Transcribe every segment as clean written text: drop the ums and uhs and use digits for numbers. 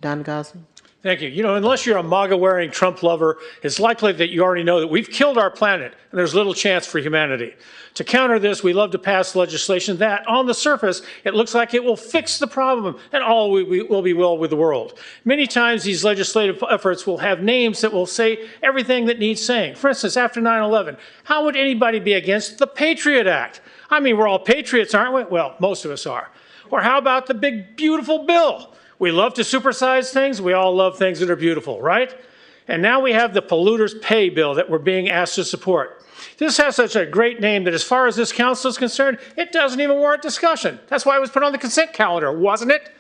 Don Gosney. Thank you. You know, unless you're a MAGA-wearing Trump lover, it's likely that you already know that we've killed our planet and there's little chance for humanity. To counter this, we love to pass legislation that, on the surface, it looks like it will fix the problem and all will be well with the world. Many times, these legislative efforts will have names that will say everything that needs saying. For instance, after 9/11, how would anybody be against the Patriot Act? I mean, we're all patriots, aren't we? Well, most of us are. Or how about the big, beautiful bill? We love to supersize things. We all love things that are beautiful, right? And now we have the Polluters Pay bill that we're being asked to support. This has such a great name that as far as this council is concerned, it doesn't even warrant discussion. That's why it was put on the consent calendar, wasn't it?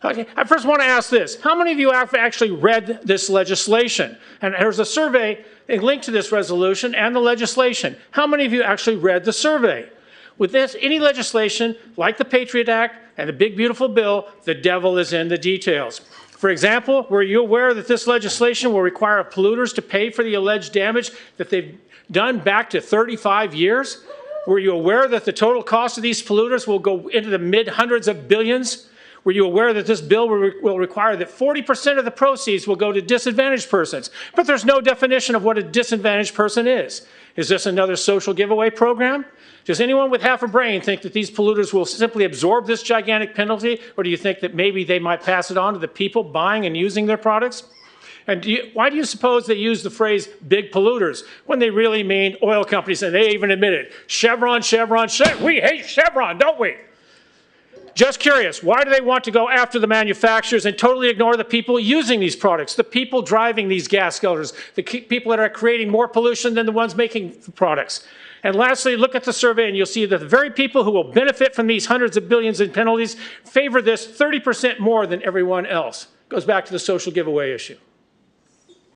Okay, I first want to ask this. How many of you have actually read this legislation? And there's a survey, a link to this resolution and the legislation. How many of you actually read the survey? With this, any legislation, like the Patriot Act and the big beautiful bill, the devil is in the details. For example, were you aware that this legislation will require polluters to pay for the alleged damage that they've done back to 35 years? Were you aware that the total cost of these polluters will go into the mid-hundreds of billions? Were you aware that this bill will require that 40% of the proceeds will go to disadvantaged persons? But there's no definition of what a disadvantaged person is. Is this another social giveaway program? Does anyone with half a brain think that these polluters will simply absorb this gigantic penalty, or do you think that maybe they might pass it on to the people buying and using their products? And why do you suppose they use the phrase big polluters when they really mean oil companies, and they even admit it? Chevron, Chevron, Chevron. We hate Chevron, don't we? Just curious, why do they want to go after the manufacturers and totally ignore the people using these products, the people driving these gas guzzlers, the people that are creating more pollution than the ones making the products? And lastly, look at the survey and you'll see that the very people who will benefit from these hundreds of billions in penalties favor this 30% more than everyone else. Goes back to the social giveaway issue.